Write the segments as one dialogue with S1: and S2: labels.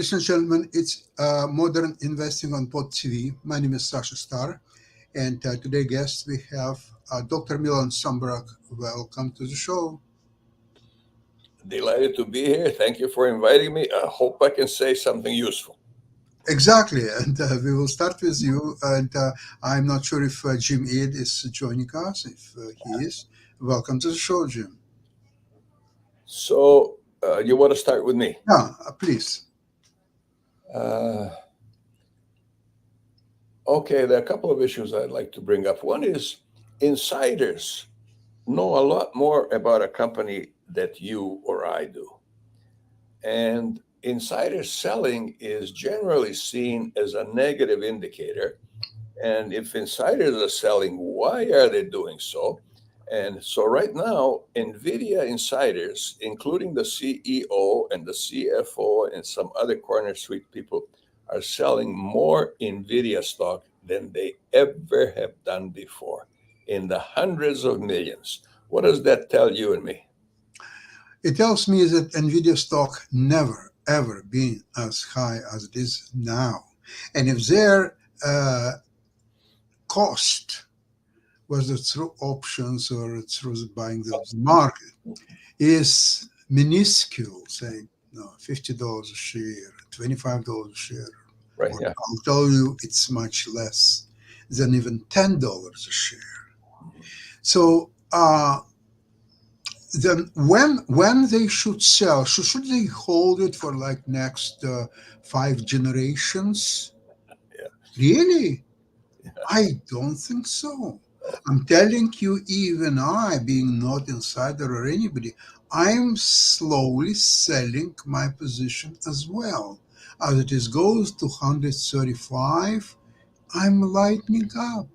S1: ladies and gentlemen, it's Modern Investing on Pod TV. My name is Sasha Star, and today guest we have Dr. Milan Sambrak. Welcome to the show.
S2: Delighted to be here. Thank you for inviting me. I hope I can say something useful.
S1: Exactly, and we will start with you. And I'm not sure if Jim Ed is joining us. If he is, welcome to the show, Jim.
S2: So, you want to start with me?
S1: Yeah, please.
S2: Uh, okay, there are a couple of issues I'd like to bring up. One is insiders know a lot more about a company that you or I do. And insider selling is generally seen as a negative indicator. And if insiders are selling, why are they doing so? And so right now, NVIDIA insiders, including the CEO and the CFO and some other corner suite people, are selling more NVIDIA stock than they ever have done before, in the hundreds of millions. What does that tell you and me?
S1: It tells me that Nvidia stock never ever been as high as it is now, and if their cost, whether through options or through buying the market, is minuscule, say $50 a share, $25 a share,
S2: Right?
S1: or
S2: Yeah.
S1: I'll tell you it's much less than even $10 a share. So then when they should sell, should they hold it for like next 5 generations?
S2: Yeah.
S1: Really? I don't think so. I'm telling you, even I, being not insider or anybody, I'm slowly selling my position as well. As it is goes to 135, I'm lightening up.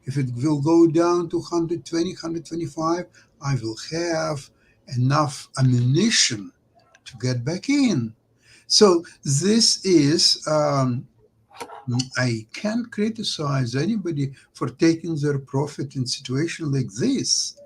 S1: If it will go down to 120, 125, I will have enough ammunition to get back in. So this is I can't criticize anybody for taking their profit in situation like this.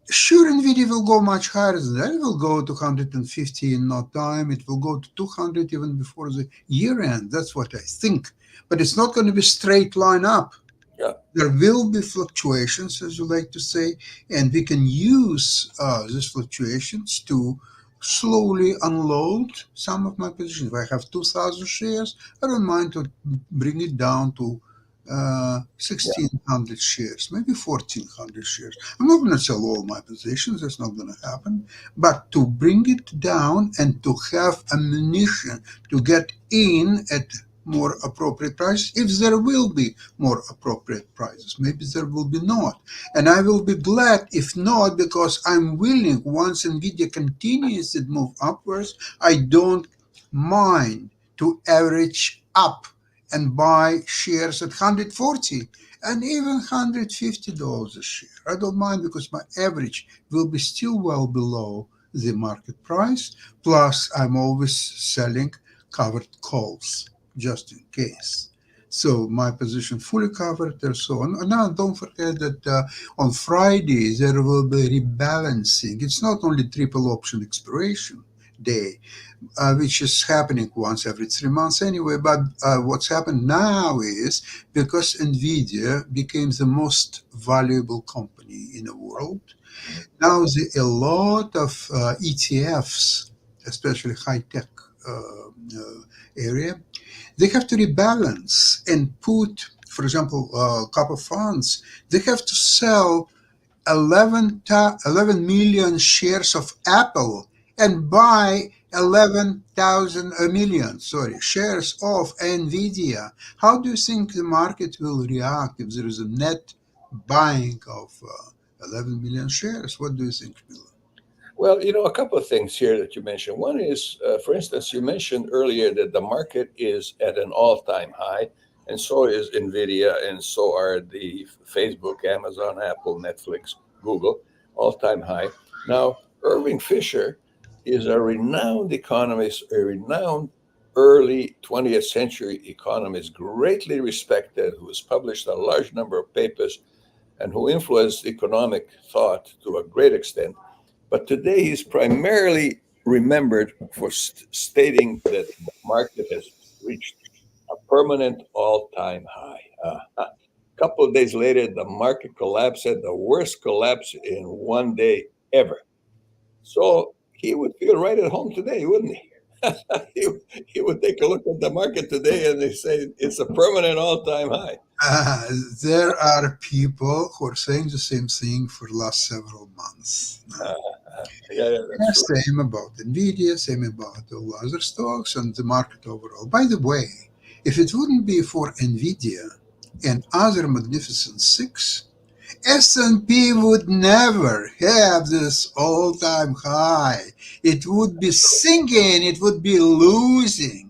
S1: Sure, Nvidia will go much higher than that. It will go to 150 in no time. It will go to 200 even before the year end. That's what I think. But it's not going to be straight line up.
S2: Yeah.
S1: There will be fluctuations, as you like to say, and we can use these fluctuations to slowly unload some of my positions. If I have 2,000 shares, I don't mind to bring it down to 1,600 shares, maybe 1,400 shares. I'm not going to sell all my positions, that's not going to happen, but to bring it down and to have ammunition to get in at more appropriate prices, if there will be more appropriate prices. Maybe there will be not. And I will be glad if not, because I'm willing, once NVIDIA continues to move upwards, I don't mind to average up and buy shares at 140 and even $150 a share. I don't mind, because my average will be still well below the market price. Plus, I'm always selling covered calls just in case. So my position fully covered and so on. And now don't forget that on Friday there will be rebalancing. It's not only triple option expiration day, which is happening once every 3 months anyway. But what's happened now is, because NVIDIA became the most valuable company in the world, now a lot of ETFs, especially high-tech area, they have to rebalance and put, for example, a couple of funds, they have to sell 11 million shares of Apple and buy 11,000 a million, shares of Nvidia. How do you think the market will react if there is a net buying of 11 million shares? What do you think, Milan?
S2: Well, a couple of things here that you mentioned. One is, for instance, you mentioned earlier that the market is at an all-time high, and so is NVIDIA, and so are the Facebook, Amazon, Apple, Netflix, Google, all-time high. Now, Irving Fisher is a renowned economist, a renowned early 20th century economist, greatly respected, who has published a large number of papers and who influenced economic thought to a great extent. But today he's primarily remembered for stating that the market has reached a permanent all-time high. A couple of days later, the market collapsed, the worst collapse in one day ever. So he would feel right at home today, wouldn't he? he, he would take a look at the market today and they say it's a permanent all-time high.
S1: Uh, there are people who are saying the same thing for the last several months.
S2: Yeah, that's true.
S1: Same about Nvidia, same about all other stocks and the market overall. By the way, if it wouldn't be for Nvidia and other Magnificent Six, S&P would never have this all-time high. It would be sinking, it would be losing.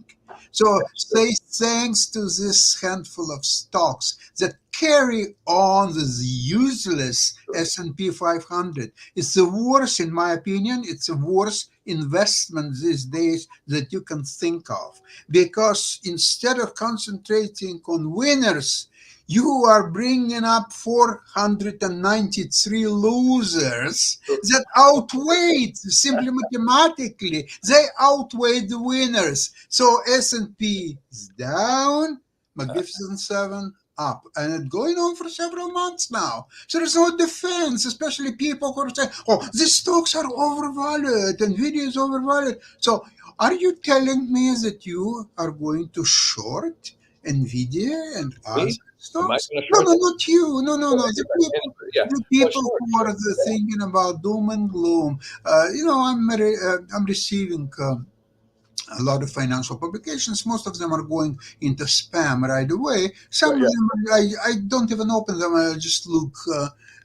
S1: So say thanks to this handful of stocks that carry on this useless S&P 500. It's the worst, in my opinion, it's the worst investment these days that you can think of. Because instead of concentrating on winners, you are bringing up 493 losers that outweigh, simply mathematically, they outweigh the winners. So S&P is down, Magnificent Seven up, and it's going on for several months now. So there's no defense, especially people who are saying, "Oh, these stocks are overvalued, Nvidia is overvalued." So are you telling me that you are going to short Nvidia and other
S2: Me? Am I
S1: stocks?
S2: going to
S1: No,
S2: short
S1: no,
S2: it?
S1: not you. No, no, no.
S2: Yeah.
S1: The
S2: Well,
S1: people
S2: sure,
S1: who are
S2: sure.
S1: thinking about doom and gloom. I'm receiving a lot of financial publications. Most of them are going into spam right away. Some
S2: Right,
S1: of
S2: yeah.
S1: them, I don't even open them. I just look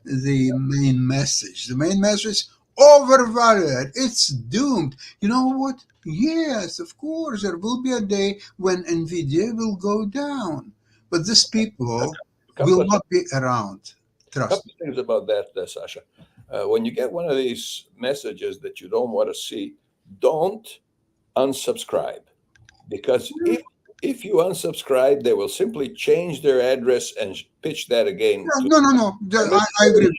S1: the main message. The main message, overvalued. It's doomed. You know what? Yes, of course, there will be a day when Nvidia will go down. But these
S2: A
S1: people
S2: couple
S1: will
S2: of
S1: not be around. Trust
S2: couple
S1: me.
S2: of things about that, Sasha. When you get one of these messages that you don't want to see, don't unsubscribe because if you unsubscribe, they will simply change their address and pitch that again.
S1: No, no, no. I agree.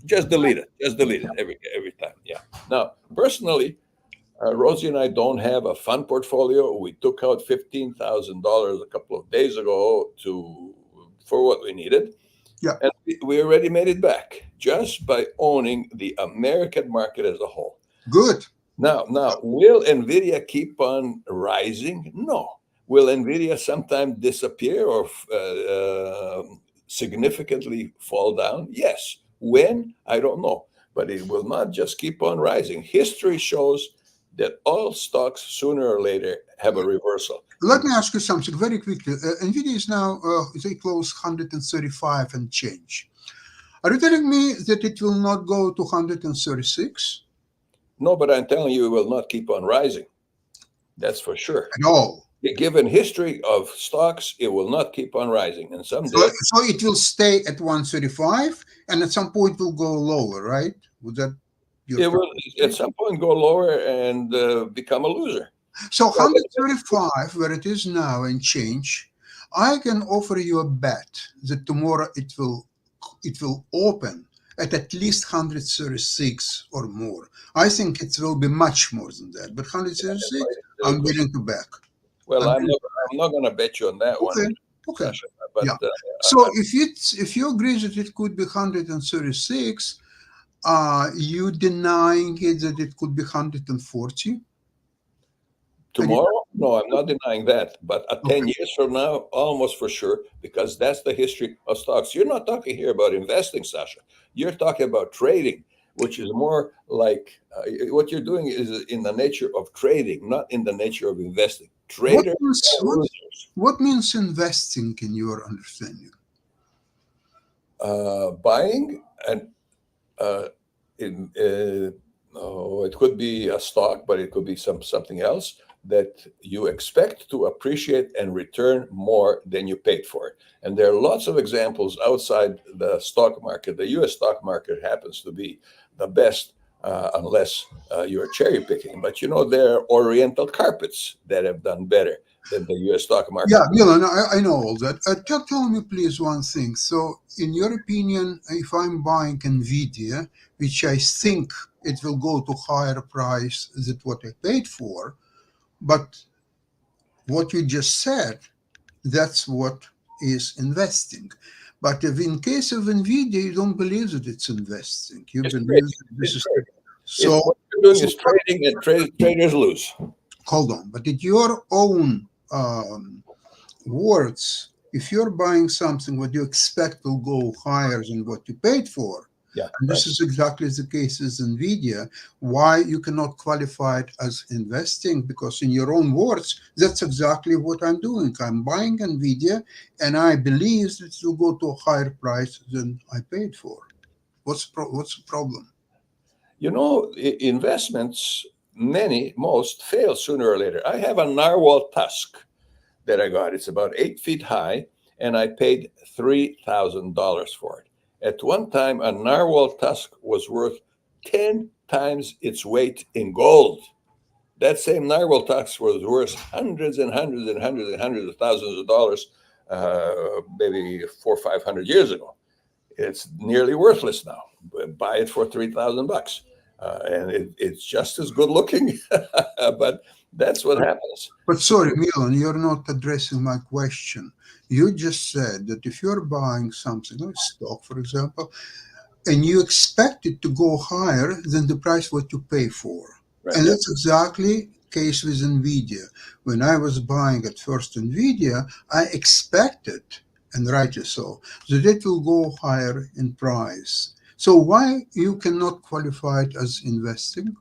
S2: Just delete it. Just delete it every time. Yeah. Now, personally, Rosie and I don't have a fund portfolio. We took out $15,000 a couple of days ago for what we needed.
S1: Yeah.
S2: And we already made it back just by owning the American market as a whole.
S1: Good.
S2: Now, will Nvidia keep on rising? No. Will Nvidia sometime disappear or significantly fall down? Yes. When? I don't know. But it will not just keep on rising. History shows that all stocks sooner or later have a reversal.
S1: Let me ask you something very quickly. Nvidia is now, they close 135 and change. Are you telling me that it will not go to 136
S2: No, but I'm telling you, it will not keep on rising. That's for sure.
S1: at all?
S2: Given history of stocks, it will not keep on rising. And
S1: So,
S2: someday
S1: so it will stay at 135 and at some point will go lower, right? Would that your
S2: it will at some point go lower and become a loser.
S1: So
S2: Well,
S1: 135, where it is now and change, I can offer you a bet that tomorrow it will open at least 136 or more. I think it will be much more than that, but 136, I'm willing to back.
S2: Well,
S1: I'm
S2: I'm not going to bet you on that
S1: Okay.
S2: one,
S1: Okay.
S2: Sasha. But
S1: Yeah. So if you agree that it could be 136, you denying it that it could be 140?
S2: tomorrow, no, I'm not denying that. But 10
S1: Okay.
S2: years from now, almost for sure, because that's the history of stocks. You're not talking here about investing, Sasha. You're talking about trading, which is more like what you're doing is in the nature of trading, not in the nature of investing.
S1: What
S2: Traders
S1: means
S2: are losers.
S1: what means investing in your understanding?
S2: Buying and in, it could be a stock, but it could be something else that you expect to appreciate and return more than you paid for it. And there are lots of examples outside the stock market. The U.S. stock market happens to be the best, unless you're cherry picking. But there are Oriental carpets that have done better than the U.S. stock market.
S1: Yeah, Milan, I know all that. Tell me, please, one thing. So, in your opinion, if I'm buying NVIDIA, which I think it will go to higher price than what I paid for. But what you just said, that's what is investing. But if in case of NVIDIA, you don't believe that it's investing, you
S2: It's
S1: believe
S2: trading.
S1: that this
S2: It's
S1: is
S2: trading.
S1: so.
S2: What you're doing
S1: So
S2: is trading, and traders lose.
S1: hold on, but in your own words, if you're buying something what you expect will go higher than what you paid for,
S2: Yeah,
S1: and
S2: right.
S1: this is exactly the case with NVIDIA, why you cannot qualify it as investing? Because in your own words, that's exactly what I'm doing. I'm buying NVIDIA, and I believe that it will go to a higher price than I paid for. What's the problem?
S2: You know, investments, most fail sooner or later. I have a narwhal tusk that I got. It's about 8 feet high, and I paid $3,000 for it. At one time, a narwhal tusk was worth 10 times its weight in gold. That same narwhal tusk was worth hundreds and hundreds and hundreds and hundreds of thousands of dollars, maybe 400 or 500 years ago. It's nearly worthless now. Buy it for $3,000, and it's just as good looking. But that's what happens.
S1: But sorry, Milan, you're not addressing my question. You just said that if you're buying something, like stock, for example, and you expect it to go higher than the price what you pay for.
S2: Right.
S1: And that's exactly case with NVIDIA. When I was buying at first NVIDIA, I expected, and rightly so, that it will go higher in price. So why you cannot qualify it as investing?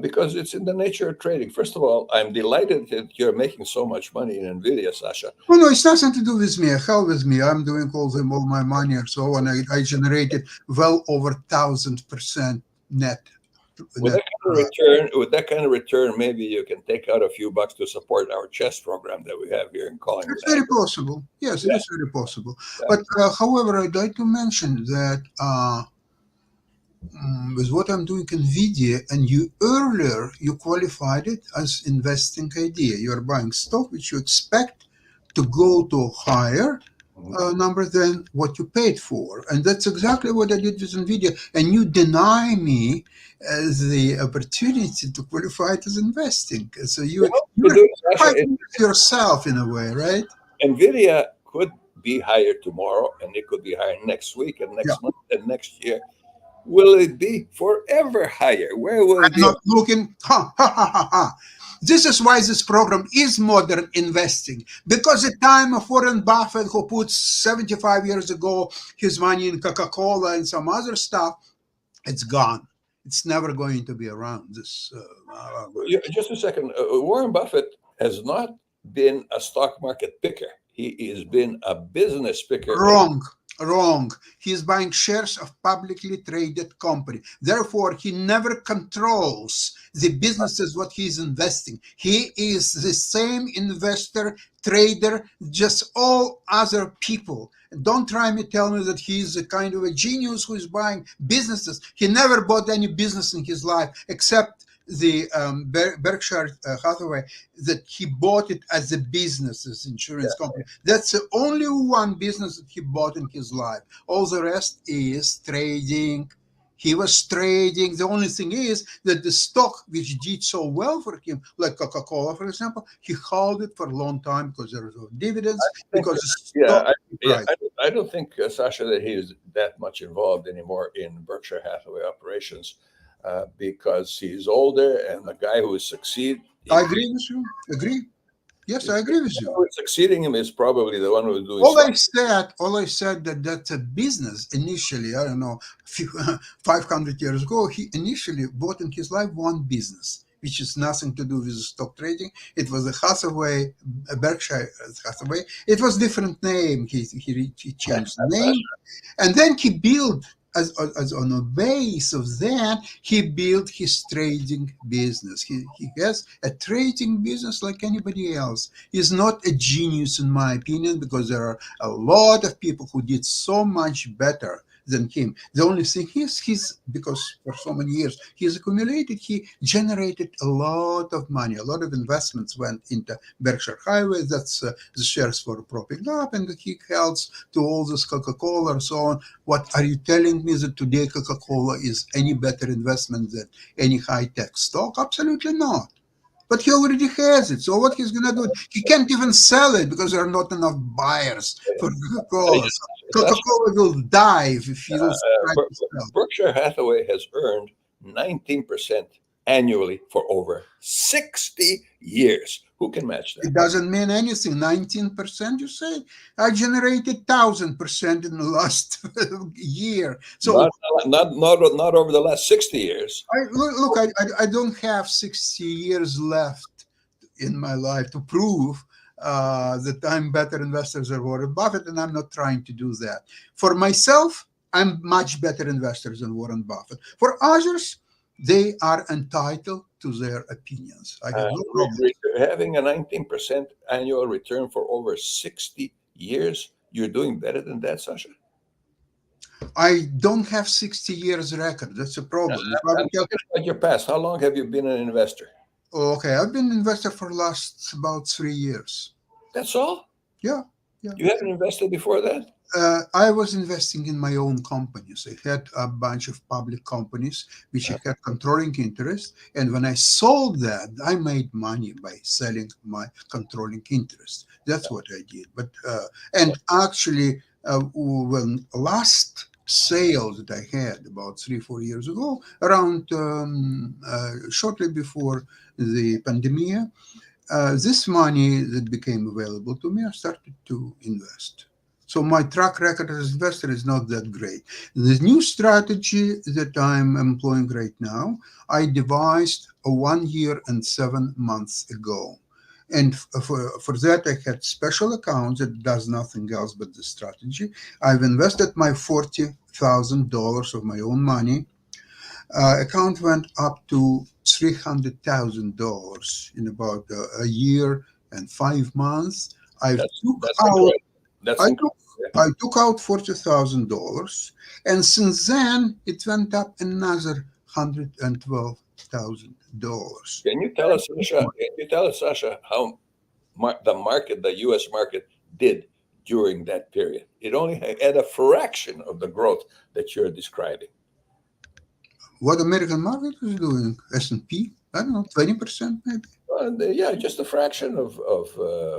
S2: Because it's in the nature of trading. First of all, I'm delighted that you're making so much money in NVIDIA, Sasha.
S1: Oh no, it's nothing to do with me. Hell with me. I'm doing all my money or so, and I generated well over 1,000% net.
S2: With
S1: net
S2: that kind of return, maybe you can take out a few bucks to support our chess program that we have here in Collingwood.
S1: It's very possible. Yes, it
S2: Yeah.
S1: is very possible.
S2: Yeah.
S1: But however, I'd like to mention that with what I'm doing in NVIDIA, and you earlier you qualified it as investing idea. You're buying stock which you expect to go to a higher number than what you paid for, and that's exactly what I did with NVIDIA. And you deny me the opportunity to qualify it as investing. So you're fighting with yourself in a way, right?
S2: NVIDIA could be higher tomorrow, and it could be higher next week and next month and next year. Will it be forever higher? Where will it
S1: I'm
S2: be?
S1: not looking. Ha, ha, ha, ha, ha. This is why this program is modern investing, because the time of Warren Buffett, who put 75 years ago his money in Coca-Cola and some other stuff, it's gone. It's never going to be around. This.
S2: Just a second. Warren Buffett has not been a stock market picker. He has been a business picker.
S1: Wrong. He is buying shares of publicly traded company. Therefore, he never controls the businesses what he is investing. He is the same investor, trader, just all other people. Don't try me tell me that he is a kind of a genius who is buying businesses. He never bought any business in his life except the Berkshire Hathaway, that he bought it as a business, as insurance company. That's the only one business that he bought in his life. All the rest is trading. He was trading. The only thing is that the stock which did so well for him, like Coca-Cola, for example, he held it for a long time because there were dividends.
S2: I don't think, Sasha, that he is that much involved anymore in Berkshire Hathaway operations. Because he's older, and the guy who is succeeding.
S1: I agree with you. Agree. Yes, I agree with you.
S2: Succeeding him is probably the one who is doing.
S1: All I said that that's a business initially. I don't know, 500 years ago, he initially bought in his life one business, which is nothing to do with stock trading. It was a Hathaway, a Berkshire Hathaway. It was different name. He changed the name, and then he built. As on a base of that, he built his trading business. He has a trading business like anybody else. He's not a genius, in my opinion, because there are a lot of people who did so much better than him. The only thing he's because for so many years he's accumulated, he generated a lot of money. A lot of investments went into Berkshire Hathaway. That's the shares were propping up, and he held to all this Coca-Cola and so on. What are you telling me that today Coca-Cola is any better investment than any high-tech stock? Absolutely not. But he already has it. So what he's gonna do? He can't even sell it because there are not enough buyers for Coca-Cola. So Coca-Cola will die if he will try to sell.
S2: Berkshire Hathaway has earned 19% annually for over 60 years. Who can match that?
S1: It doesn't mean anything. 19%, you say? I generated 1,000% in the last year. So
S2: not over the last 60 years.
S1: I don't have 60 years left in my life to prove that I'm better investor than Warren Buffett, and I'm not trying to do that. For myself, I'm much better investor than Warren Buffett. For others, they are entitled to their opinions. I have no problem.
S2: Having a 19% annual return for over 60 years, you're doing better than that, Sasha?
S1: I don't have 60 years record. That's a problem.
S2: I'm talking about your past. How long have you been an investor?
S1: Okay, I've been an investor for the last about 3 years.
S2: That's all?
S1: Yeah.
S2: You haven't invested before that?
S1: I was investing in my own companies. I had a bunch of public companies which I had controlling interest. And when I sold that, I made money by selling my controlling interest. That's what I did. But and actually, when last sale that I had about 3-4 years ago, around shortly before the pandemic, this money that became available to me, I started to invest. So my track record as an investor is not that great. The new strategy that I'm employing right now, I devised 1 year and 7 months ago. And for that, I had special accounts that does nothing else but the strategy. I've invested my $40,000 of my own money. Account went up to $300,000 in about a year and 5 months. I took out $40,000, and since then it went up another $112,000.
S2: Can you tell us, Sasha, how the U.S. market did during that period? It only had a fraction of the growth that you're describing.
S1: What American market is doing? S&P? I don't know, 20% maybe.
S2: Yeah, just a fraction of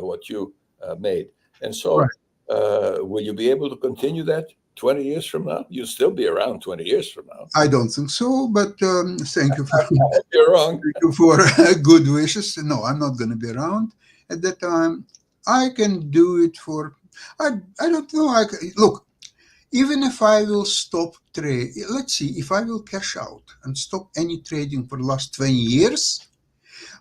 S2: what you made. And so, will you be able to continue that 20 years from now? You'll still be around 20 years from now.
S1: I don't think so, but thank you for
S2: you're wrong.
S1: Thank you for good wishes. No, I'm not going to be around at that time. I can do it for. I don't know. Look, even if I will stop trade, let's see, if I will cash out and stop any trading for the last 20 years,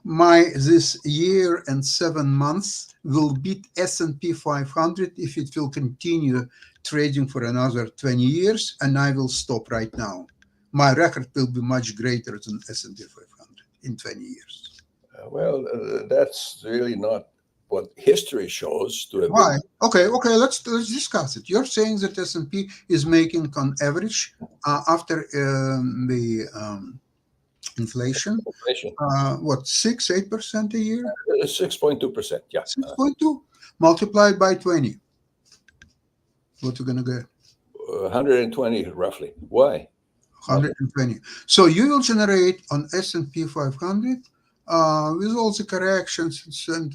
S1: this year and 7 months will beat S&P 500 if it will continue trading for another 20 years, and I will stop right now. My record will be much greater than S&P 500 in 20 years.
S2: Well, that's really not what history shows to have
S1: Why? Okay, let's discuss it. You're saying that S&P is making on average after the inflation, what, 6-8% a year?
S2: 6.2%, yeah.
S1: 6.2 multiplied by 20. What you gonna get?
S2: 120 roughly. Why?
S1: 120. So you will generate on S&P 500 with all the corrections and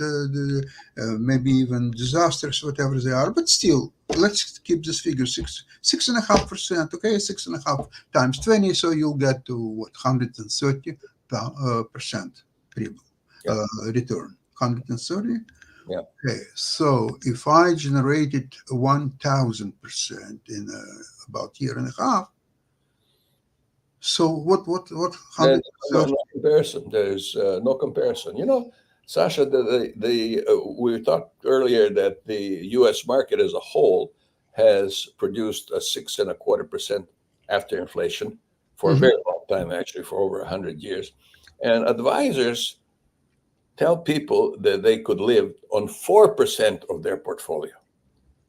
S1: maybe even disasters, whatever they are. But still, let's keep this figure 6.5%. Okay, 6.5 times 20, so you'll get to what, 130% return. 130.
S2: Yeah.
S1: Okay, so if I generated 1,000% in about a year and a half, so what?
S2: There's no comparison. There's no comparison. You know, Sasha, we talked earlier that the U.S. market as a whole has produced a 6.25% after inflation for a very long time, actually, for over 100 years. And advisors tell people that they could live on 4% of their portfolio.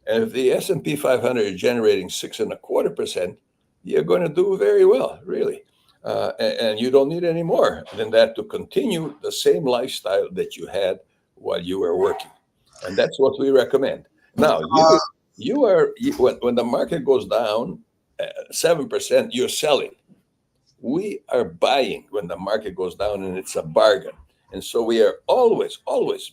S2: And if the S&P 500 is generating 6.25%, you're going to do very well, really. And you don't need any more than that to continue the same lifestyle that you had while you were working. And that's what we recommend. Now,
S1: Uh,
S2: when the market goes down 7%, you're selling. We are buying when the market goes down, and it's a bargain. And so we are always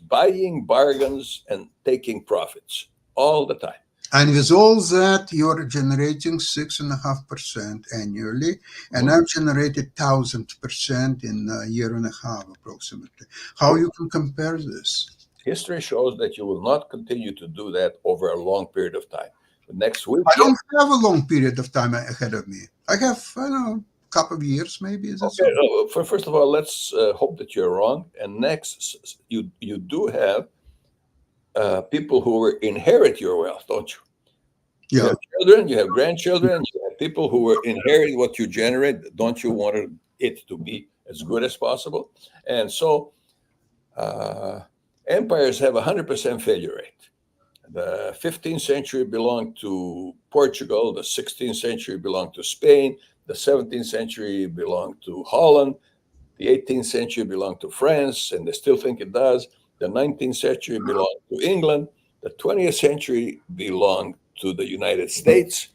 S2: buying bargains and taking profits all the time.
S1: and with all that, you're generating 6.5% annually, and I've generated 1,000% in a year and a half approximately. How you can compare this?
S2: History shows that you will not continue to do that over a long period of time. Next week,
S1: I don't have a long period of time ahead of me. I have, I don't know, a couple of years maybe. Is that
S2: okay.
S1: so?
S2: First of all, let's hope that you're wrong. And next, you do have people who will inherit your wealth, don't you? You
S1: Yeah.
S2: have children, you have grandchildren, you have people who will inherit what you generate. Don't you want it to be as good as possible? And so empires have 100% failure rate. The 15th century belonged to Portugal, the 16th century belonged to Spain, the 17th century belonged to Holland, the 18th century belonged to France, and they still think it does. The 19th century belonged to England. The 20th century belonged to the United States.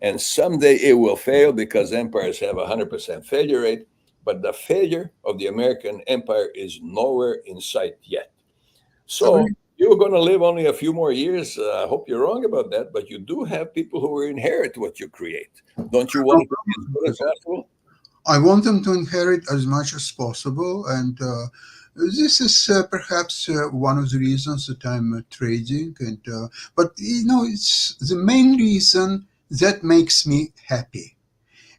S2: And someday it will fail because empires have a 100% failure rate. But the failure of the American empire is nowhere in sight yet. So you're going to live only a few more years. I hope you're wrong about that. But you do have people who will inherit what you create. Don't you want it to be as good as possible?
S1: I want them to inherit as much as possible, and this is perhaps one of the reasons that I'm trading. And but it's the main reason that makes me happy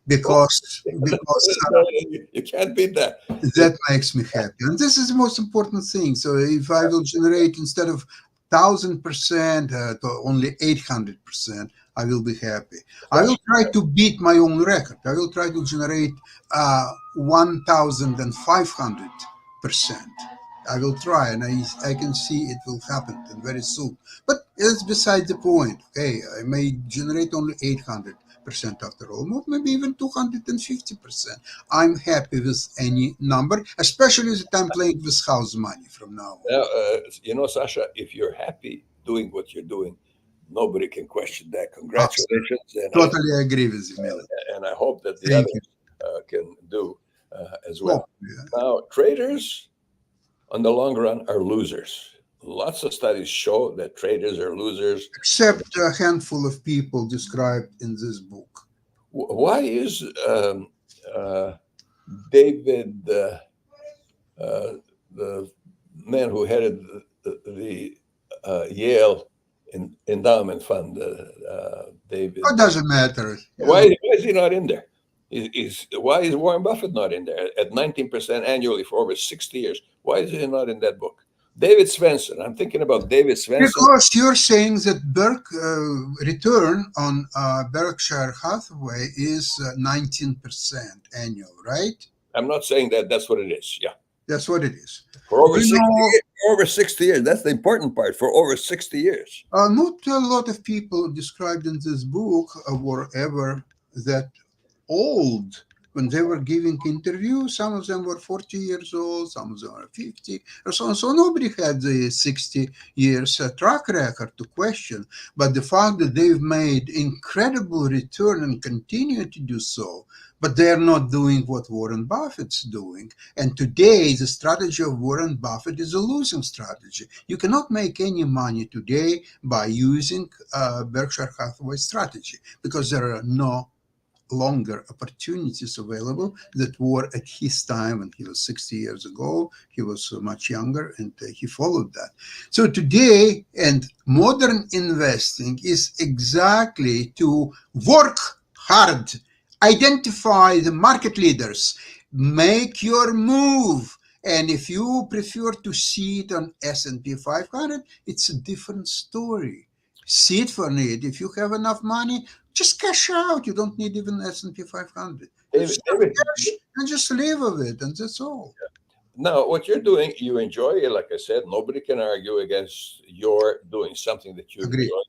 S1: because
S2: You can't beat that.
S1: that makes me happy, and this is the most important thing. So if I will generate instead of 1,000% to only 800%, I will be happy. I will try to beat my own record. I will try to generate 1,500%. I will try, and I can see it will happen very soon. But it's beside the point. Okay, I may generate only 800% after all, maybe even 250%. I'm happy with any number, especially that I'm playing with house money from now on.
S2: Sasha, if you're happy doing what you're doing, nobody can question that. Congratulations.
S1: Totally agree with you, Milan.
S2: And I hope that the
S1: Thank
S2: others can do as
S1: Oh,
S2: well.
S1: yeah.
S2: Now, traders on the long run are losers. Lots of studies show that traders are losers.
S1: Except a handful of people described in this book.
S2: Why is David, the man who headed the Yale Endowment Fund, David?
S1: It doesn't matter.
S2: Why is he not in there? Why is Warren Buffett not in there at 19% annually for over 60 years? Why is he not in that book? David Svensson. I'm thinking about David Svensson.
S1: Because you're saying that return on Berkshire Hathaway is 19% annual, right?
S2: I'm not saying that. That's what it is. Yeah.
S1: That's what it is.
S2: For over 60 years. For over 60 years. That's the important part. For over 60 years.
S1: Not a lot of people described in this book were ever that old when they were giving interviews. Some of them were 40 years old, some of them were 50 or so on. So nobody had the 60 years track record to question. But the fact that they've made incredible return and continue to do so, but they're not doing what Warren Buffett's doing. And today, the strategy of Warren Buffett is a losing strategy. You cannot make any money today by using Berkshire Hathaway strategy because there are no longer opportunities available that were at his time when he was 60 years ago. He was much younger and he followed that. So today, and modern investing is exactly to work hard, identify the market leaders, make your move. And if you prefer to see it on S&P 500, it's a different story. See it for it. If you have enough money, just cash out. You don't need even S&P 500. Just cash and just live with it, and that's all.
S2: Now, what you're doing, you enjoy it. Like I said, nobody can argue against your doing something that you
S1: Agreed.
S2: enjoy.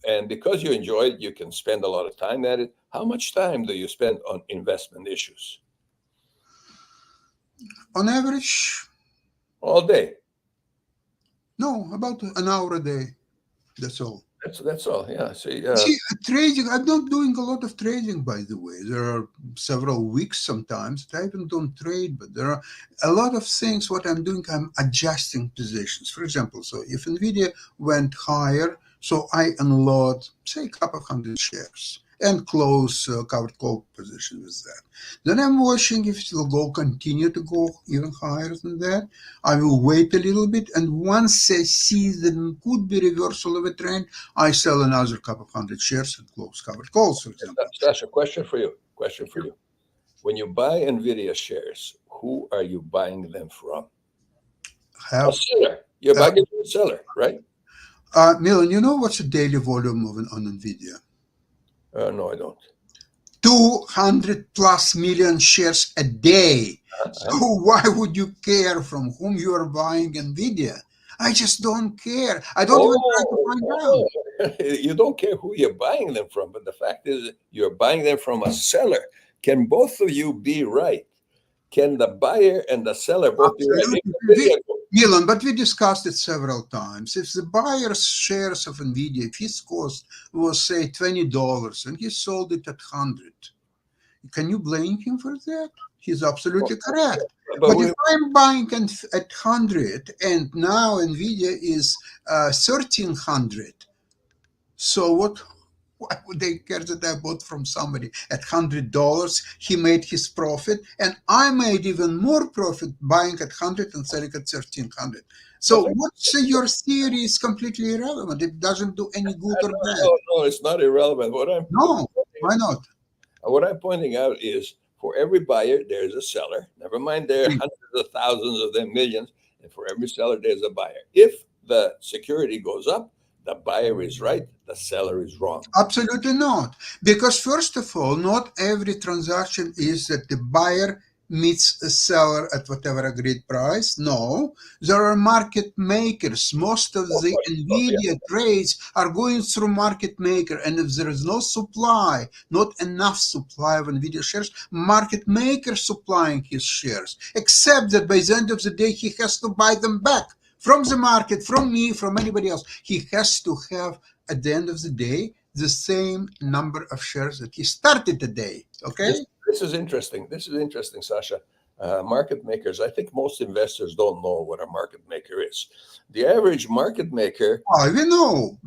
S2: And because you enjoy it, you can spend a lot of time at it. How much time do you spend on investment issues?
S1: On average,
S2: All day.
S1: no, about an hour a day. That's all.
S2: That's all. Yeah. See,
S1: See, trading, I'm not doing a lot of trading, by the way. There are several weeks sometimes that I even don't trade, but there are a lot of things. What I'm doing, I'm adjusting positions. For example, so if NVIDIA went higher, so I unload, say, a couple of hundred shares and close covered call position with that. Then I'm watching if it will continue to go even higher than that. I will wait a little bit, and once I see there could be reversal of a trend, I sell another couple of hundred shares and close covered calls, for example.
S2: Sasha, question for you. Question for you. When you buy NVIDIA shares, who are you buying them from? A
S1: Have
S2: seller. You're buying it from a seller, right?
S1: Milan, you know what's the daily volume on NVIDIA?
S2: No, I don't.
S1: 200 plus million shares a day. So why would you care from whom you are buying NVIDIA? I just don't care. I don't even try to find out.
S2: You don't care who you're buying them from, but the fact is you're buying them from a seller. Can both of you be right? Can the buyer and the seller both be right?
S1: Absolutely. Milan, but we discussed it several times. If the buyer's shares of NVIDIA, if his cost was, say, $20 and he sold it at 100, can you blame him for that? He's absolutely correct. But if I'm buying at 100 and now NVIDIA is 1,300, so what? Why would they care that I bought from somebody at $100? He made his profit, and I made even more profit buying at 100 and selling at 1,300. So what's your theory is completely irrelevant. It doesn't do any good or bad.
S2: No, it's not irrelevant.
S1: Why not?
S2: What I'm pointing out is for every buyer, there's a seller. Never mind there are hundreds of thousands of them, millions. And for every seller, there's a buyer. If the security goes up, the buyer is right, the seller is wrong.
S1: Absolutely not. Because first of all, not every transaction is that the buyer meets a seller at whatever agreed price. No, there are market makers. Most of the NVIDIA trades are going through market maker. And if there is no supply, not enough supply of NVIDIA shares, market maker supplying his shares, except that by the end of the day, he has to buy them back from the market, from me, from anybody else. He has to have, at the end of the day, the same number of shares that he started the day. Okay?
S2: This is interesting. This is interesting, Sasha. Market makers, I think most investors don't know what a market maker is. The average market maker...
S1: we know.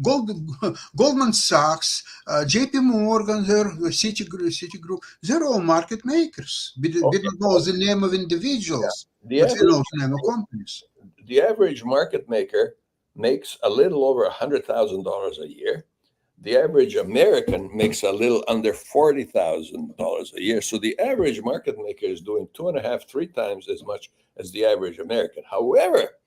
S1: Goldman Sachs, JP Morgan, Citigroup, they're all market makers. We don't know the name of individuals, but we know the name of companies.
S2: The average market maker makes a little over $100,000 a year. The average American makes a little under $40,000 a year. So the average market maker is doing 2.5, 3 times as much as the average American. However,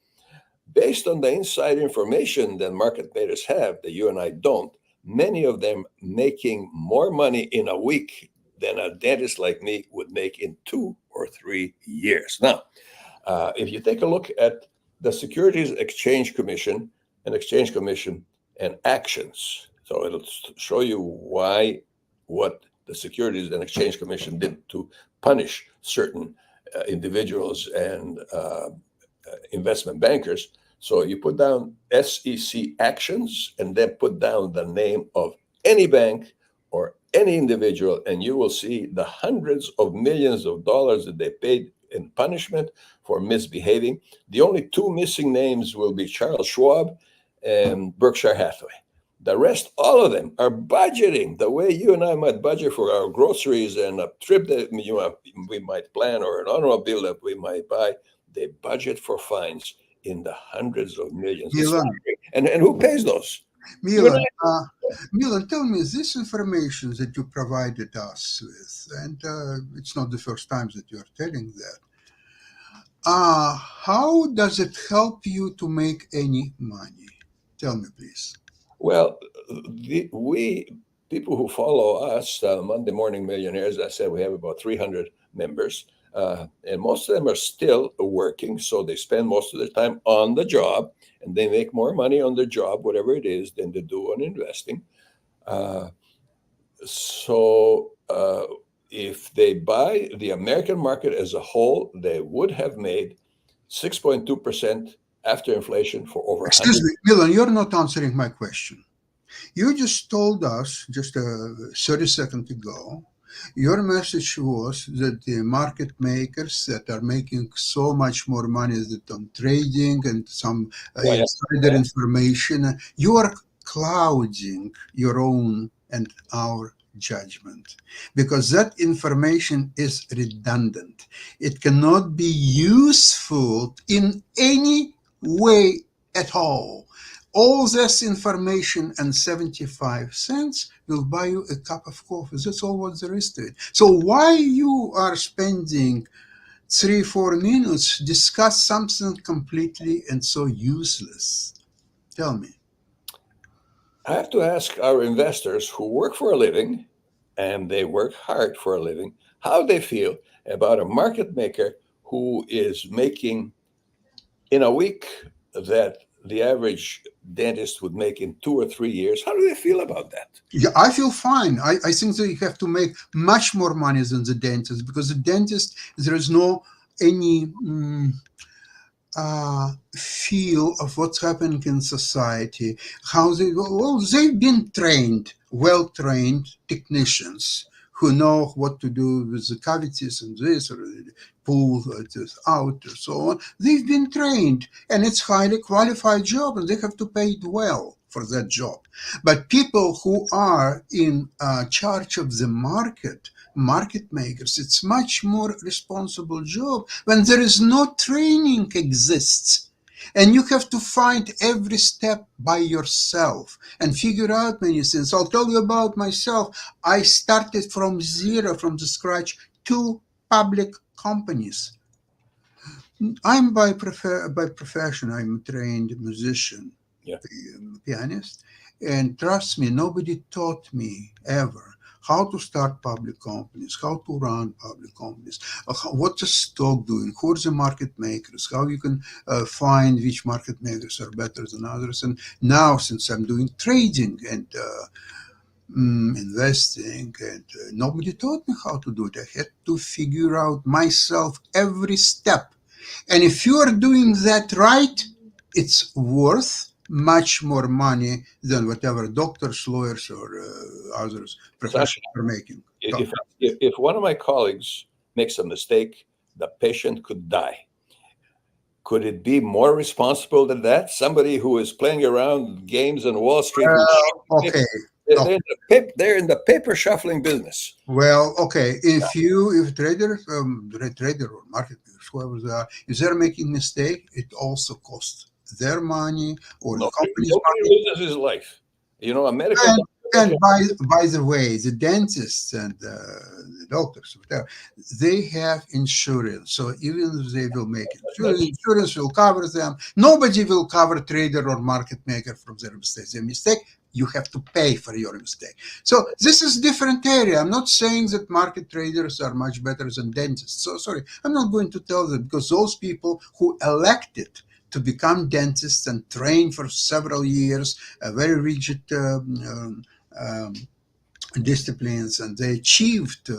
S2: based on the inside information that market makers have that you and I don't, many of them making more money in a week than a dentist like me would make in 2 or 3 years. Now, if you take a look at the Securities Exchange Commission and actions, so it'll show you what the Securities and Exchange Commission did to punish certain individuals and investment bankers. So you put down SEC actions and then put down the name of any bank or any individual, and you will see the hundreds of millions of dollars that they paid in punishment for misbehaving. The only 2 missing names will be Charles Schwab and Berkshire Hathaway. The rest, all of them, are budgeting the way you and I might budget for our groceries and a trip that we might plan or an automobile that we might buy. They budget for fines in the hundreds of millions. And who pays those?
S1: Milan, tell me, this information that you provided us with, and it's not the first time that you are telling that, how does it help you to make any money? Tell me, please.
S2: Well, we people who follow us, Monday Morning Millionaires, I said we have about 300 members. And most of them are still working, so they spend most of their time on the job, and they make more money on the job, whatever it is, than they do on investing. Uh, so if they buy the American market as a whole, they would have made 6.2% after inflation for over 100.
S1: Excuse me, Milan, you're not answering my question. You just told us just 30 seconds ago, your message was that the market makers that are making so much more money than on trading and some
S2: Yeah, yeah.
S1: insider information, you are clouding your own and our judgment because that information is redundant. It cannot be useful in any way at all this information and 75 cents will buy you a cup of coffee. That's all what there is to it. So why you are spending 3 4 minutes discuss something completely and so useless? Tell me.
S2: I have to ask our investors who work for a living, and they work hard for a living, how they feel about a market maker who is making in a week that the average dentist would make in 2 or 3 years. How do they feel about that?
S1: Yeah, I feel fine. I think that you have to make much more money than the dentist because the dentist, there is no any feel of what's happening in society, how they've been trained, well trained technicians who know what to do with the cavities and this or pull this out or so on. They've been trained and it's highly qualified job and they have to pay it well for that job. But people who are in charge of the market makers, it's much more responsible job when there is no training exists and you have to find every step by yourself and figure out many things. I'll tell you about myself. I started from zero, from the scratch, 2 public companies. I'm by profession, I'm a trained musician,
S2: Yeah.
S1: pianist, and trust me, nobody taught me ever how to start public companies, how to run public companies, what the stock doing, who are the market makers, how you can find which market makers are better than others. And now, since I'm doing trading and investing, and nobody taught me how to do it, I had to figure out myself every step. And if you are doing that right, it's worth much more money than whatever doctors, lawyers, or others
S2: Sasha,
S1: professionals are making.
S2: if one of my colleagues makes a mistake, the patient could die. Could it be more responsible than that? Somebody who is playing around games on Wall Street,
S1: Okay.
S2: they're in the paper shuffling business.
S1: Well, okay. If traders, trader or market makers, whoever they are, if they're making mistake, it also costs their money or the company's
S2: Nobody
S1: money.
S2: loses his life. You know, a medical
S1: And,
S2: doctor.
S1: and by the way, the dentists and the doctors, whatever, they have insurance. So even if they will make insurance will cover them. Nobody will cover trader or market maker from their mistakes. Their mistake, you have to pay for your mistake. So this is different area. I'm not saying that market traders are much better than dentists. So sorry, I'm not going to tell them because those people who elected to become dentists and train for several years, very rigid disciplines, and they achieved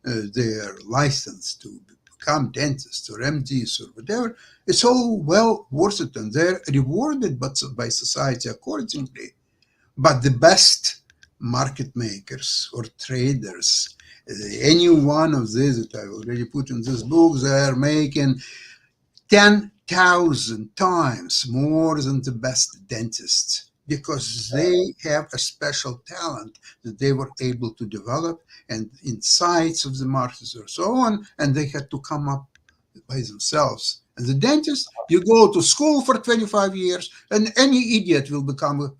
S1: their license to become dentists or MDs or whatever. It's all well worth it, and they're rewarded by society accordingly. But the best market makers or traders, any one of these that I already put in this book, they're making 10,000 times more than the best dentists because they have a special talent that they were able to develop and insights of the markets or so on, and they had to come up by themselves. And the dentist, you go to school for 25 years, and any idiot will become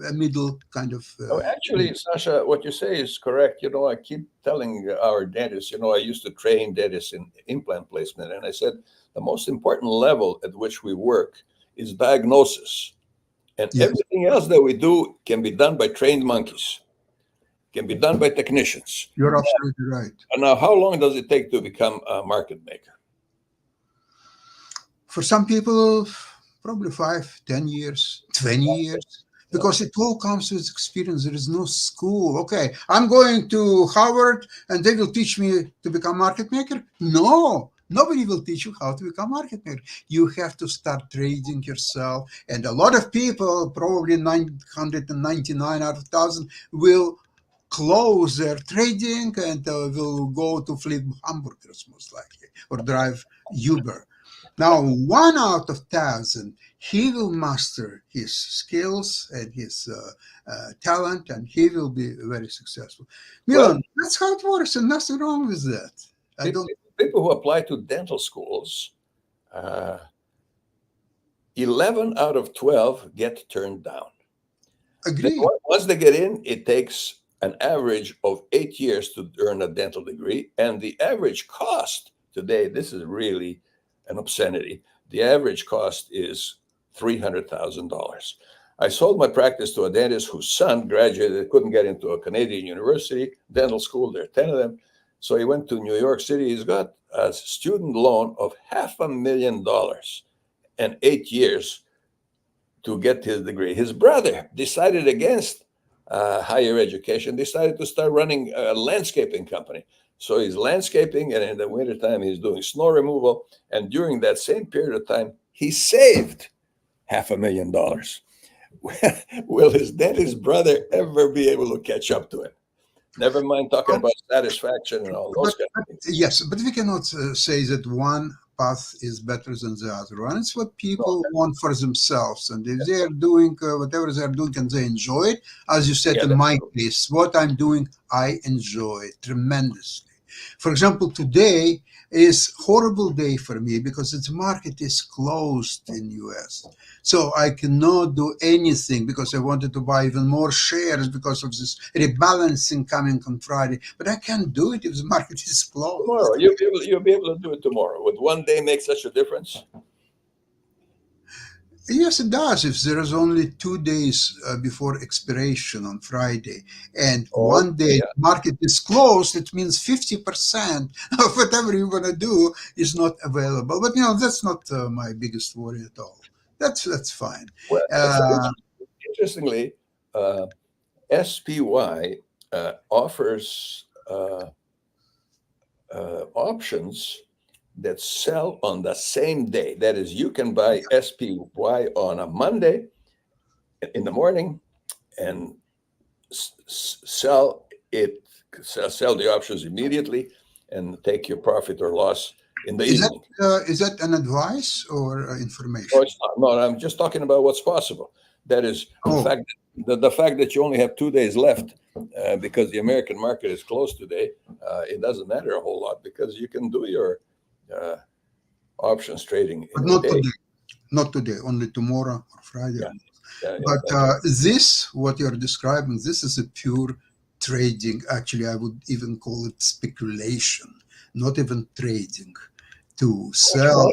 S1: a middle kind of.
S2: Actually, Sasha, what you say is correct. You know, I keep telling our dentists, I used to train dentists in implant placement, and I said the most important level at which we work is diagnosis. And
S1: Yes.
S2: everything else that we do can be done by trained monkeys. can be done by technicians.
S1: You're absolutely right.
S2: And now, how long does it take to become a market maker?
S1: For some people, probably 5, 10 years, 20 years, because it all comes with experience. There is no school. Okay, I'm going to Harvard and they will teach me to become market maker. No, nobody will teach you how to become market maker. You have to start trading yourself. And a lot of people, probably 999 out of 1,000, will close their trading and will go to flip hamburgers most likely, or drive Uber. Now, 1 out of 1,000, he will master his skills and his talent, and he will be very successful. Milan, that's how it works, and nothing wrong with that.
S2: People who apply to dental schools, 11 out of 12 get turned down.
S1: Agree.
S2: Once they get in, it takes an average of 8 years to earn a dental degree, and the average cost today, this is really an obscenity. The average cost is $300,000. I sold my practice to a dentist whose son graduated, couldn't get into a Canadian university, dental school, there are 10 of them. So he went to New York City. He's got a student loan of $500,000 and 8 years to get his degree. His brother decided against higher education, decided to start running a landscaping company. So he's landscaping, and in the wintertime, he's doing snow removal. And during that same period of time, he saved $500,000. Will his dentist brother ever be able to catch up to it? Never mind talking about satisfaction and all those kind of things.
S1: Yes, but we cannot say that one path is better than the other one. It's what people want for themselves. And if they are doing whatever they are doing and they enjoy it, as you said, in my case, what I'm doing, I enjoy tremendously. For example, today is horrible day for me because the market is closed in US. So I cannot do anything because I wanted to buy even more shares because of this rebalancing coming on Friday. But I can't do it if the market is closed.
S2: Tomorrow, you'll be able to do it tomorrow. Would one day make such a difference?
S1: Yes, it does. If there is only 2 days before expiration on Friday and one day market is closed, it means 50% of whatever you want to do is not available. But, that's not my biggest worry at all. That's fine.
S2: Well, interestingly, SPY offers options that sell on the same day. That is, you can buy SPY on a Monday in the morning and sell the options immediately and take your profit or loss in the evening.
S1: Is that an advice or information?
S2: No, it's not. No, I'm just talking about what's possible. That is the fact that you only have 2 days left because the American market is closed today. It doesn't matter a whole lot because you can do your options trading.
S1: But not today, only tomorrow or Friday. This, what you're describing, this is a pure trading. Actually, I would even call it speculation, not even trading. To sell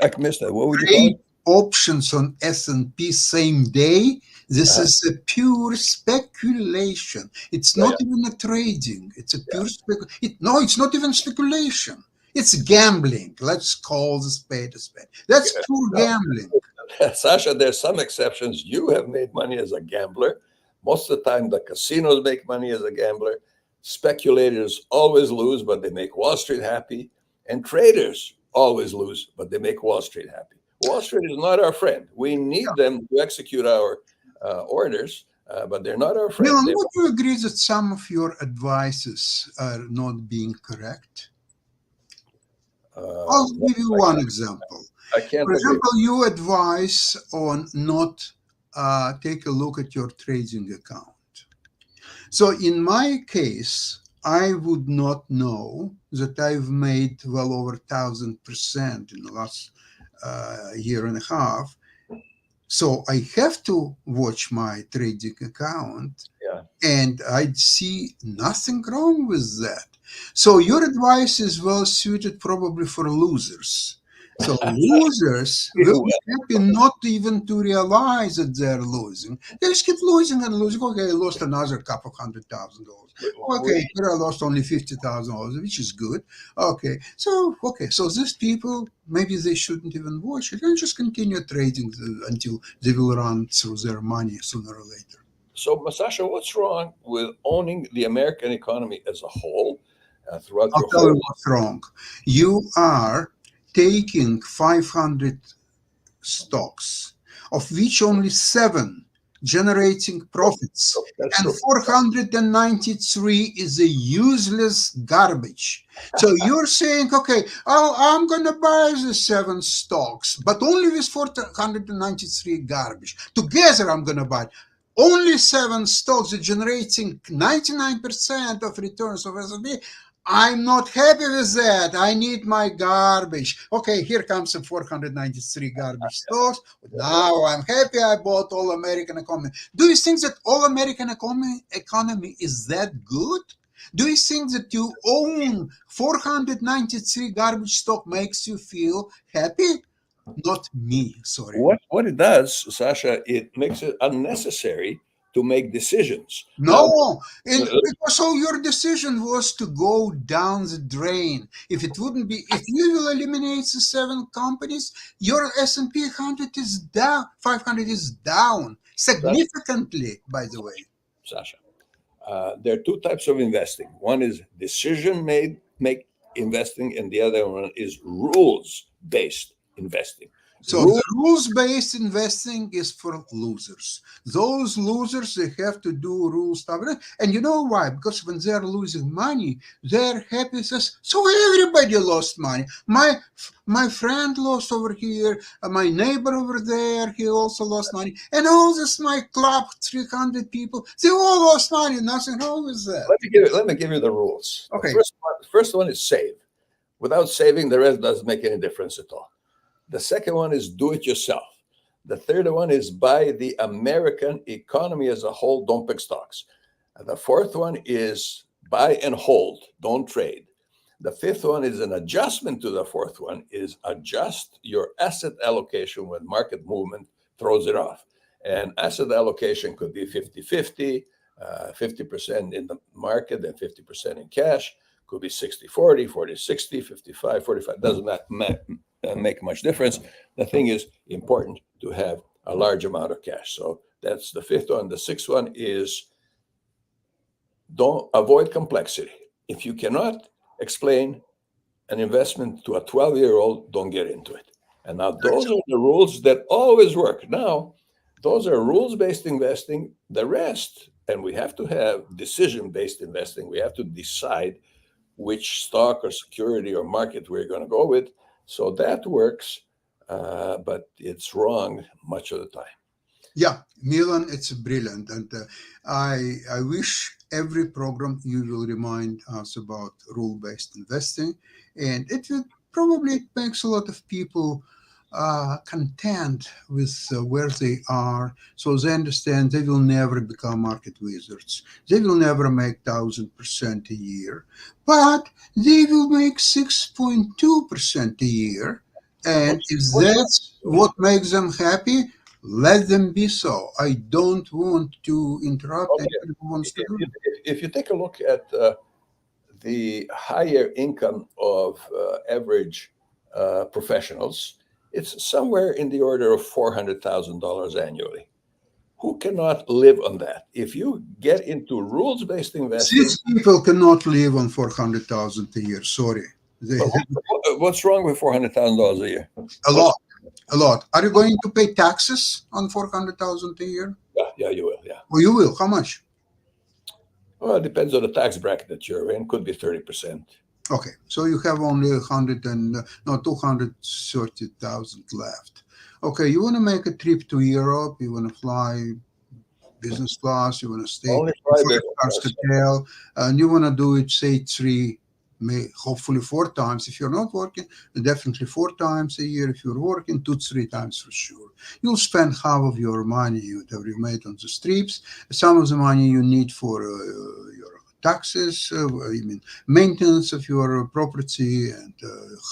S2: I missed that. What would you call it?
S1: Options on S&P same day. This is a pure speculation. It's not even a trading. It's a pure speculation. No, it's not even speculation. It's gambling. Let's call the spade a spade. That's pure gambling.
S2: Sasha, there's some exceptions. You have made money as a gambler. Most of the time, the casinos make money as a gambler. Speculators always lose, but they make Wall Street happy. And traders always lose, but they make Wall Street happy. Wall Street is not our friend. We need them to execute our orders, but they're not our friend.
S1: Milan, would you agree that some of your advices are not being correct? I'll give you one example.
S2: I can't
S1: For
S2: agree.
S1: example, you advise on not take a look at your trading account. So in my case, I would not know that I've made well over 1,000% in the last year and a half. So I have to watch my trading account, and I see nothing wrong with that. So your advice is well suited probably for losers. So losers will be happy not even to realize that they're losing. They just keep losing and losing. Okay, I lost another couple $100,000. Okay, here I lost only $50,000, which is good. So these people, maybe they shouldn't even watch it and just continue trading until they will run through their money sooner or later.
S2: So, Sasha, what's wrong with owning the American economy as a whole throughout
S1: I'll
S2: your
S1: tell you
S2: whole?
S1: what's wrong. You are taking 500 stocks, of which only 7 generating profits,
S2: That's
S1: and
S2: true.
S1: 493 is a useless garbage. So you're saying, okay, I'm going to buy the 7 stocks, but only with 493 garbage. Together, I'm going to buy only 7 stocks that generating 99% of returns of S&P. I'm not happy with that. I need my garbage. Okay, here comes the 493 garbage stocks. Now I'm happy I bought All American Economy. Do you think that All American Economy is that good? Do you think that you own 493 garbage stock makes you feel happy? Not me, sorry.
S2: What it does, Sasha, it makes it unnecessary to make decisions. Now,
S1: No, because so your decision was to go down the drain. If it wouldn't be, if you will eliminate the 7 companies, your S&P 100 is down, 500 is down significantly. By the way,
S2: Sasha, there are 2 types of investing. One is decision make investing, and the other one is rules based investing.
S1: so the rules-based investing is for losers. Those losers, they have to do rule stuff. And you know why? Because when they're losing money, they're happy. Says, so everybody lost money. My friend lost over here. My neighbor over there, he also lost money. And all this, my club, 300 people, they all lost money. Nothing wrong with that.
S2: Let me give you the rules.
S1: Okay.
S2: The first one is save. Without saving, the rest doesn't make any difference at all. The second one is do it yourself. The third one is buy the American economy as a whole, don't pick stocks. And the fourth one is buy and hold, don't trade. The fifth one is an adjustment to the fourth one, is adjust your asset allocation when market movement throws it off. And asset allocation could be 50-50, 50% in the market and 50% in cash. Could be 60-40, 40-60, 55-45. Doesn't make much difference. The thing is important to have a large amount of cash. So that's the fifth one. The sixth one is don't avoid complexity. If you cannot explain an investment to a 12-year-old, don't get into it. And now those are the rules that always work. Now, those are rules-based investing. The rest, and we have to have decision-based investing. We have to decide which stock or security or market we're going to go with. So that works, but it's wrong much of the time.
S1: Yeah, Milan, it's brilliant. And I wish every program you will remind us about rule-based investing. And it will probably makes a lot of people content with where they are, so they understand they will never become market wizards. They will never make 1,000% a year, but they will make 6.2% a year. And if that's what makes them happy, let them be so. I don't want to interrupt anyone who wants to do it.
S2: If you take a look at the higher income of average professionals, it's somewhere in the order of $400,000 annually. Who cannot live on that? If you get into rules-based investing,
S1: These people cannot live on 400,000 a year. Sorry,
S2: what's wrong with $400,000 a year?
S1: A lot. Are you going to pay taxes on 400,000 a year?
S2: Yeah, you will. Yeah.
S1: Well, you will. How much?
S2: Well, it depends on the tax bracket that you're in. Could be 30%.
S1: Okay, so you have only 230,000 left. Okay, you want to make a trip to Europe, you want to fly business class, you want to stay in first hotel, and you want to do it, say, hopefully 4 times. If you're not working, definitely 4 times a year. If you're working, 2-3 times for sure. You'll spend half of your money you made on the trips. Some of the money you need for your taxes, maintenance of your property, and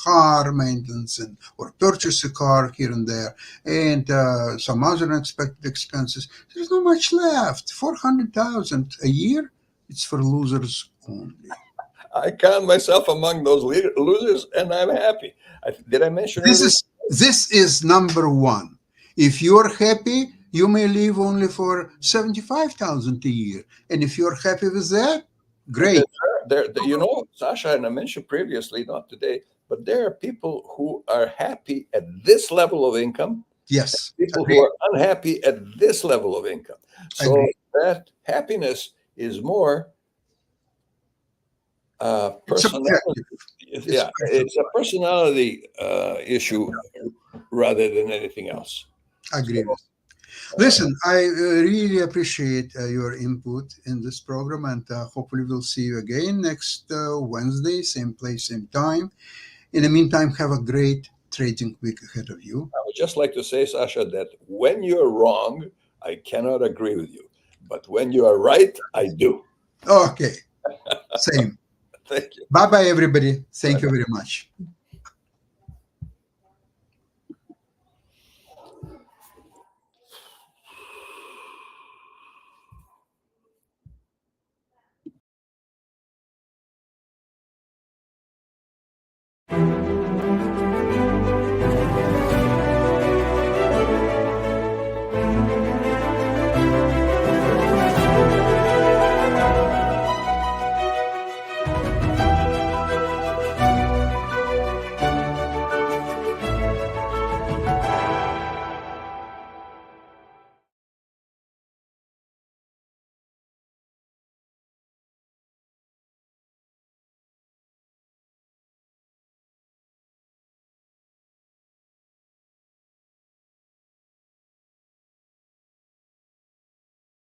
S1: car maintenance, and or purchase a car here and there, and some other unexpected expenses. There's not much left. 400,000 a year. It's for losers only.
S2: I count myself among those losers, and I'm happy. Did I mention
S1: This
S2: earlier?
S1: is number one. If you're happy, you may live only for 75,000 a year, and if you're happy with that, great.
S2: You know, Sasha, and I mentioned previously, not today, but there are people who are happy at this level of income,
S1: Yes,
S2: people
S1: agree.
S2: who are unhappy at this level of income. So
S1: Agree.
S2: that happiness is more
S1: It's
S2: personality.
S1: subjective.
S2: Yeah, it's a personality issue rather than anything else.
S1: Agree
S2: So,
S1: with. Listen, I really appreciate your input in this program, and hopefully we'll see you again next Wednesday, same place, same time. In the meantime, have a great trading week ahead of you.
S2: I would just like to say, Sasha, that when you're wrong, I cannot agree with you. But when you are right, I do.
S1: Okay, same.
S2: Thank you.
S1: Bye bye, everybody. Thank you very much.